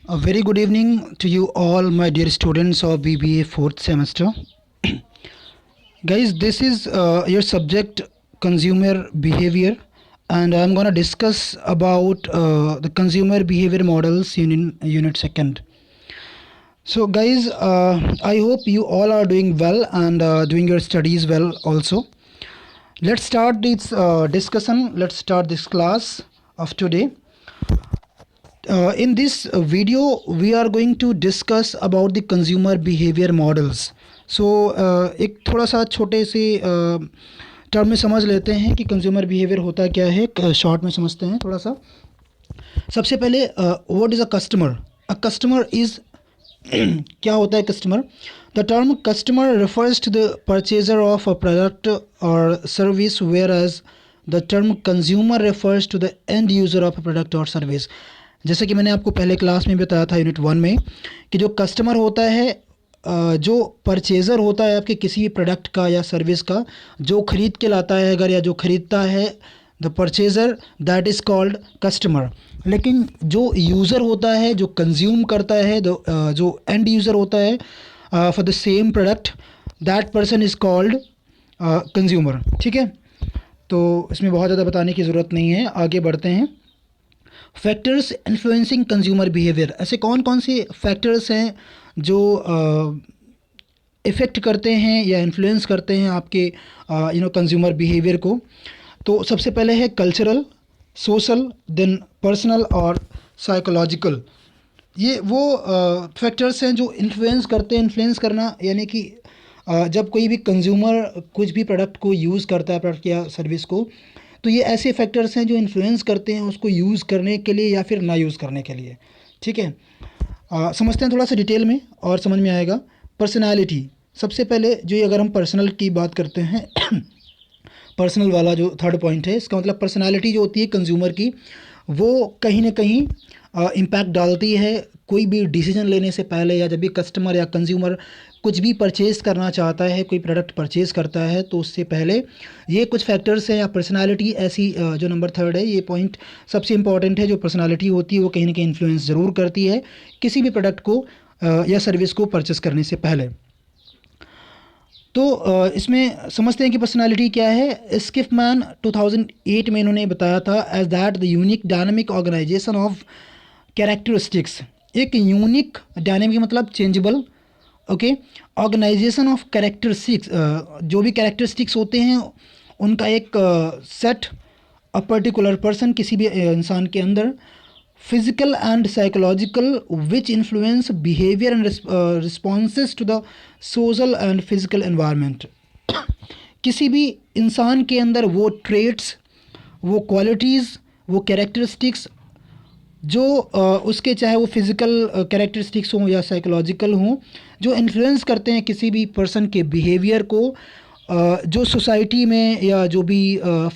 A very good evening to you all, my dear students of BBA fourth semester. Guys, this is your subject consumer behavior, and I'm gonna discuss about the consumer behavior models unit second. So, guys, I hope you all are doing well and doing your studies well also. Let's start this discussion. Let's start this class of today. In this video we are going to discuss about the consumer behavior models. So एक थोड़ा सा छोटे से term में समझ लेते हैं कि कंज्यूमर बिहेवियर होता क्या है, शॉर्ट में समझते हैं थोड़ा सा. सबसे पहले what is a customer. A customer is क्या होता है customer. The term customer refers to the purchaser of a product or service, whereas the term consumer refers to the end user of a product or service. जैसे कि मैंने आपको पहले class में बताया था यूनिट 1 में कि जो कस्टमर होता है, जो परचेज़र होता है आपके किसी भी प्रोडक्ट का या सर्विस का, जो ख़रीद के लाता है अगर, या जो ख़रीदता है, the purchaser, that is called customer. लेकिन जो यूज़र होता है, जो कंज्यूम करता है, जो एंड यूज़र होता है for the same product, that person is called consumer. ठीक है, तो इसमें बहुत ज़्यादा बताने की ज़रूरत नहीं है, आगे बढ़ते हैं. Factors influencing consumer behaviour. ऐसे कौन कौन से फैक्टर्स हैं जो इफ़ेक्ट करते हैं या इन्फ्लुएंस करते हैं आपके कंज्यूमर बिहेवियर को. तो सबसे पहले है कल्चरल, सोशल, देन पर्सनल और साइकोलॉजिकल. ये वो फैक्टर्स हैं जो इन्फ्लुएंस करते हैं. इन्फ्लुएंस करना यानी कि जब कोई भी कंज्यूमर कुछ भी प्रोडक्ट को यूज़ करता है, प्रोडक्ट या सर्विस को, तो ये ऐसे फैक्टर्स हैं जो इन्फ्लुएंस करते हैं उसको यूज़ करने के लिए या फिर ना यूज़ करने के लिए. ठीक है, समझते हैं थोड़ा सा डिटेल में और समझ में आएगा. पर्सनालिटी. सबसे पहले जो, अगर हम पर्सनल की बात करते हैं पर्सनल वाला जो थर्ड पॉइंट है, इसका मतलब पर्सनालिटी जो होती है कंज्यूमर की, वो कहीं ना कहीं इम्पैक्ट डालती है कोई भी डिसीजन लेने से पहले, या जब भी कस्टमर या कंज्यूमर कुछ भी परचेज़ करना चाहता है, कोई प्रोडक्ट परचेज़ करता है, तो उससे पहले ये कुछ फैक्टर्स हैं या पर्सनालिटी ऐसी, जो नंबर थर्ड है, ये पॉइंट सबसे इंपॉर्टेंट है. जो पर्सनालिटी होती है वो कहीं ना कहीं इन्फ्लुएंस ज़रूर करती है किसी भी प्रोडक्ट को या सर्विस को परचेज़ करने से पहले. तो इसमें समझते हैं कि पर्सनालिटी क्या है. स्किफमैन 2008 में इन्होंने बताया था as that the unique dynamic organisation of characteristics. एक यूनिक, डायनामिक मतलब changeable, okay, organisation of characteristics, जो भी कैरेक्टरिस्टिक्स होते हैं उनका एक सेट, अ पर्टिकुलर पर्सन, किसी भी इंसान के अंदर, physical and psychological, which influence behaviour and responses to the social and physical environment. किसी भी इंसान के अंदर वो ट्रेट्स, वो क्वालिटीज़, वो कैरेक्टरिस्टिक्स जो उसके, चाहे वो फिज़िकल कैरेक्टरिस्टिक्स हों या साइकोलॉजिकल हों, जो इन्फ्लुएंस करते हैं किसी भी पर्सन के बिहेवियर को, जो सोसाइटी में या जो भी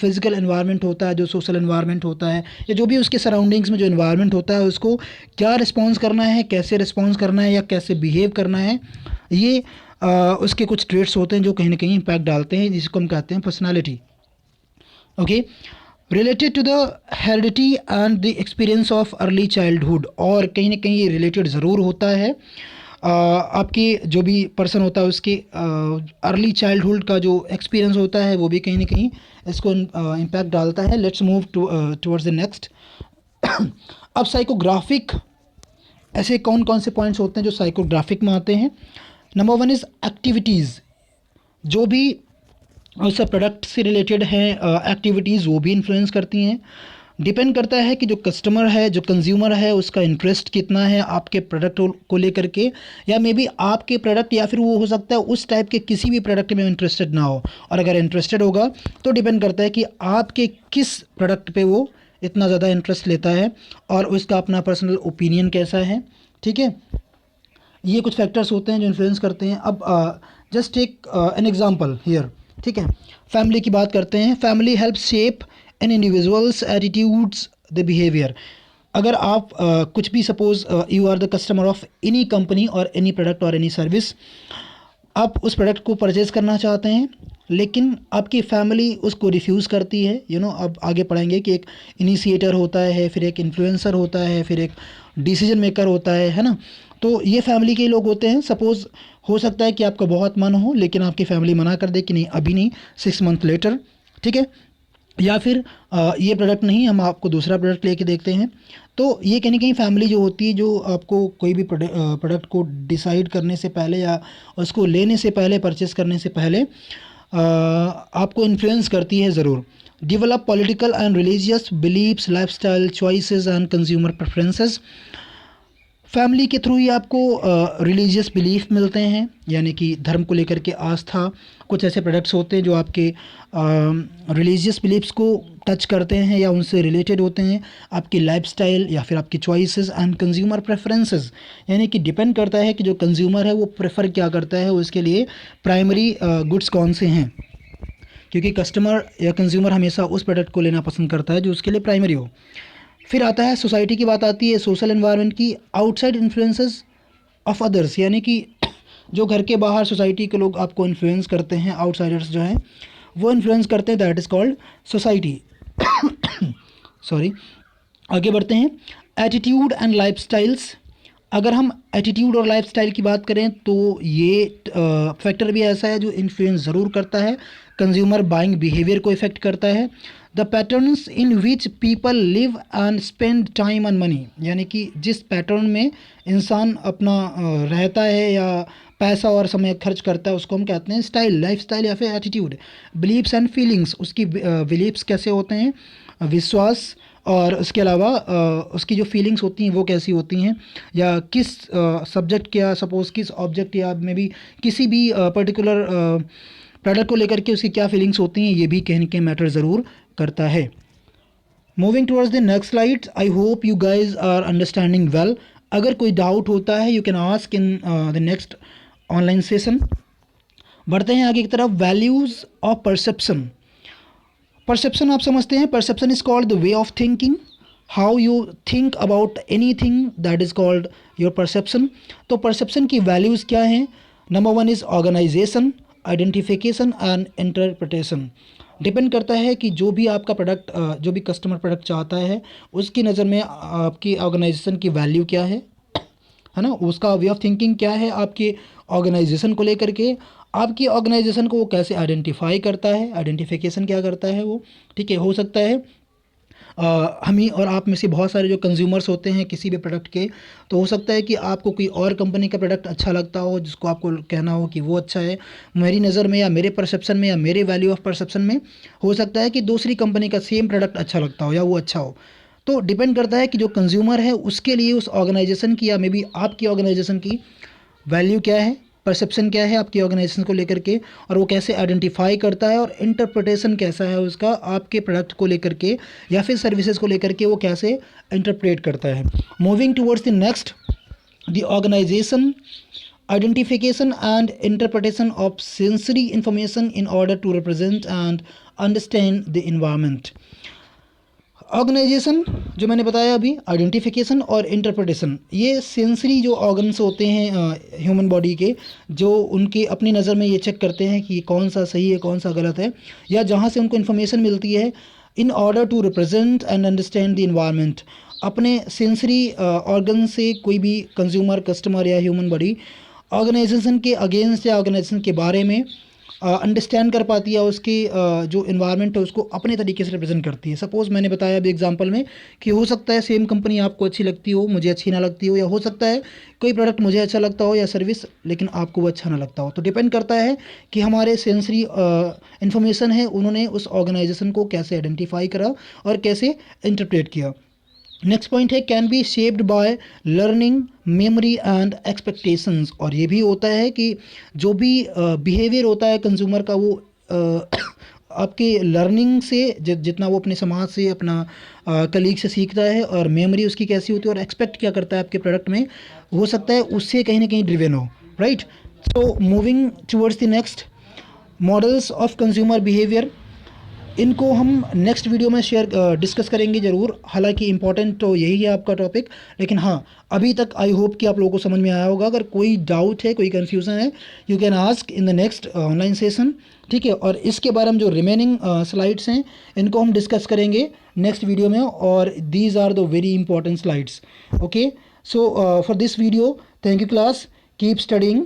फिज़िकल एनवायरनमेंट होता है, जो सोशल एनवायरनमेंट होता है, या जो भी उसके सराउंडिंग्स में जो एनवायरनमेंट होता है, उसको क्या रिस्पॉन्स करना है, कैसे रिस्पॉन्स करना है या कैसे बिहेव करना है, ये उसके कुछ ट्रेट्स होते हैं जो कहीं ना कहीं इम्पैक्ट डालते हैं, जिसको हम कहते हैं personality. Okay, related to the heredity and the experience of early childhood. और कहीं ना कहीं ये रिलेटेड ज़रूर होता है आपकी जो भी पर्सन होता है उसके अर्ली चाइल्डहुड का जो एक्सपीरियंस होता है, वो भी कहीं ना कहीं इसको इम्पैक्ट डालता है. Let's move towards the next. अब साइकोग्राफिक, ऐसे कौन कौन से पॉइंट्स होते हैं जो साइकोग्राफिक में आते हैं. Number 1 is activities. जो भी उससे प्रोडक्ट से रिलेटेड है एक्टिविटीज़, वो भी इन्फ्लुएंस करती हैं. डिपेंड करता है कि जो कस्टमर है, जो कंज्यूमर है, उसका इंटरेस्ट कितना है आपके प्रोडक्ट को लेकर के, या मे बी आपके प्रोडक्ट, या फिर वो हो सकता है उस टाइप के किसी भी प्रोडक्ट में इंटरेस्टेड ना हो. और अगर इंटरेस्टेड होगा तो डिपेंड करता है कि आपके किस प्रोडक्ट पे वो इतना ज़्यादा इंटरेस्ट लेता है और उसका अपना पर्सनल ओपिनियन कैसा है. ठीक है, ये कुछ फैक्टर्स होते हैं जो इन्फ्लुएंस करते हैं. अब just take an example here. ठीक है, फैमिली की बात करते हैं. Family help shape an individuals attitudes the behaviour. अगर आप कुछ भी, suppose you are the customer of any company और एनी प्रोडक्ट और एनी सर्विस, आप उस प्रोडक्ट को परचेज़ करना चाहते हैं, लेकिन आपकी फैमिली उसको रिफ्यूज़ करती है। अब आगे पढ़ेंगे कि एक इनिशिएटर होता है, फिर एक इन्फ्लुएंसर होता है, फिर एक डिसीजन मेकर होता है ना। तो ये फैमिली के लोग होते हैं। सपोज़ हो सकता है कि आपका बहुत मन हो लेकिन आपकी फैमिली मना कर दे कि नहीं अभी नहीं, 6 मंथ लेटर, ठीक है। या फिर ये प्रोडक्ट नहीं, हम आपको दूसरा प्रोडक्ट लेके देखते हैं। तो ये कहीं न कहीं फैमिली जो होती है, जो आपको कोई भी प्रोडक्ट को डिसाइड करने से पहले या उसको लेने से पहले, परचेज़ करने से पहले आपको इन्फ्लुएंस करती है ज़रूर। Develop political and religious believes, lifestyle choices and consumer preferences. Family के थ्रू ही आपको रिलीजियस बिलीफ मिलते हैं, यानी कि धर्म को लेकर के आस्था। कुछ ऐसे प्रोडक्ट्स होते हैं जो आपके रिलीजियस बिलीफ्स को टच करते हैं या उनसे रिलेटेड होते हैं। आपकी लाइफस्टाइल या फिर आपकी चॉइसेस एंड कंज्यूमर प्रेफरेंसेस, यानी कि डिपेंड करता है कि जो कंज्यूमर है वो प्रेफर क्या करता है, उसके लिए प्राइमरी गुड्स कौन से हैं। क्योंकि कस्टमर या कंज्यूमर हमेशा उस प्रोडक्ट को लेना पसंद करता है जो उसके लिए प्राइमरी हो। फिर आता है सोसाइटी की बात आती है, सोशल एनवायरनमेंट की। आउटसाइड इन्फ्लुएंसेस ऑफ अदर्स, यानी कि जो घर के बाहर सोसाइटी के लोग आपको इन्फ्लुएंस करते हैं, आउटसाइडर्स जो हैं वो इन्फ्लुएंस करते हैं, that is called society. Sorry, आगे बढ़ते हैं। Attitude and lifestyles. अगर हम एटीट्यूड और लाइफस्टाइल की बात करें तो ये फैक्टर भी ऐसा है जो इन्फ्लुएंस ज़रूर करता है, कंज्यूमर बाइंग बिहेवियर को इफ़ेक्ट करता है। The patterns in which people live and spend time and money, यानी कि जिस पैटर्न में इंसान अपना रहता है या पैसा और समय खर्च करता है उसको हम कहते हैं स्टाइल, लाइफस्टाइल या फिर एटीट्यूड। बिलीव्स एंड फीलिंग्स, उसकी बिलीव्स कैसे होते हैं, विश्वास, और उसके अलावा उसकी जो फीलिंग्स होती हैं वो कैसी होती हैं, या किस सब्जेक्ट या सपोज़ किस ऑब्जेक्ट या मे बी किसी भी पर्टिकुलर प्रोडक्ट को लेकर के उसकी क्या फीलिंग्स होती हैं, ये भी कहीं न कहीं मैटर ज़रूर करता है। Moving towards the next slide, I hope you guys are understanding well. अगर कोई डाउट होता है you can ask in the next online session. बढ़ते हैं आगे की तरफ। Values of perception. परसेप्शन आप समझते हैं, perception is called the way of thinking, how you think about anything, that is called your perception. तो परसेप्शन की वैल्यूज़ क्या हैं? Number 1 is organisation, identification and interpretation. Depend करता है कि जो भी आपका प्रोडक्ट, जो भी कस्टमर प्रोडक्ट चाहता है उसकी नज़र में आपकी ऑर्गेनाइजेशन की वैल्यू क्या है ना, उसका वे ऑफ थिंकिंग क्या है आपके ऑर्गेनाइजेशन को लेकर के, आपकी ऑर्गेनाइजेशन को वो कैसे आइडेंटिफाई करता है, आइडेंटिफिकेशन क्या करता है वो, ठीक है। हो सकता है हम ही और आप में से बहुत सारे जो कंज्यूमर्स होते हैं किसी भी प्रोडक्ट के, तो हो सकता है कि आपको कोई और कंपनी का प्रोडक्ट अच्छा लगता हो जिसको आपको कहना हो कि वो अच्छा है। मेरी नज़र में या मेरे परसेप्शन में या मेरे वैल्यू ऑफ परसेप्शन में हो सकता है कि दूसरी कंपनी का सेम प्रोडक्ट अच्छा लगता हो या वो अच्छा हो। तो डिपेंड करता है कि जो कंज्यूमर है उसके लिए उस ऑर्गेनाइजेशन की या मे बी आपकी ऑर्गेनाइजेशन की वैल्यू क्या है, परसेप्शन क्या है आपकी ऑर्गेनाइजेशन को लेकर के, और वो कैसे आइडेंटिफाई करता है, और इंटरप्रिटेशन कैसा है उसका आपके प्रोडक्ट को लेकर के या फिर सर्विसेज को लेकर के वो कैसे इंटरप्रेट करता है। Moving towards the next, the organisation, identification and interpretation of sensory information in order to represent and understand the environment। Organisation जो मैंने बताया अभी, आइडेंटिफिकेशन और इंटरप्रिटेशन, ये सेंसरी जो ऑर्गन्स होते हैं ह्यूमन बॉडी के, जो उनकी अपनी नज़र में ये चेक करते हैं कि कौन सा सही है कौन सा गलत है, या जहाँ से उनको इन्फॉर्मेशन मिलती है, in order to represent and understand the environment. अपने सेंसरी ऑर्गन से कोई भी कंज्यूमर, कस्टमर या ह्यूमन बॉडी ऑर्गेनाइजेशन के अगेंस्ट या ऑर्गेनाइजेशन के बारे में अंडरस्टैंड कर पाती है, उसकी जो इन्वायरमेंट है उसको अपने तरीके से रिप्रेजेंट करती है। सपोज़ मैंने बताया अभी एग्जांपल में कि हो सकता है सेम कंपनी आपको अच्छी लगती हो, मुझे अच्छी ना लगती हो, या हो सकता है कोई प्रोडक्ट मुझे अच्छा लगता हो या सर्विस लेकिन आपको वो अच्छा ना लगता हो। तो डिपेंड करता है कि हमारे सेंसरी इन्फॉर्मेशन है उन्होंने उस ऑर्गेनाइजेशन को कैसे आइडेंटिफाई करा और कैसे इंटरप्रेट किया। नेक्स्ट पॉइंट है can be shaped by learning, memory and expectations. और ये भी होता है कि जो भी बिहेवियर होता है कंज्यूमर का वो आपके लर्निंग से जितना वो अपने समाज से, अपना कलीग से सीखता है, और मेमोरी उसकी कैसी होती है, और एक्सपेक्ट क्या करता है आपके प्रोडक्ट में, हो सकता है उससे कहीं ना कहीं ड्रिवन हो, right. So moving towards the next, models of consumer behaviour. इनको हम नेक्स्ट वीडियो में डिस्कस करेंगे ज़रूर। हालांकि इम्पॉर्टेंट तो यही है आपका टॉपिक, लेकिन हाँ अभी तक आई होप कि आप लोगों को समझ में आया होगा। अगर कोई डाउट है, कोई कन्फ्यूज़न है, you can ask in the next online session, ठीक है। और इसके बारे में जो रिमेनिंग स्लाइड्स हैं इनको हम डिस्कस करेंगे नेक्स्ट वीडियो में, और these are the very important slides. Okay, so for this video, thank you class, keep studying.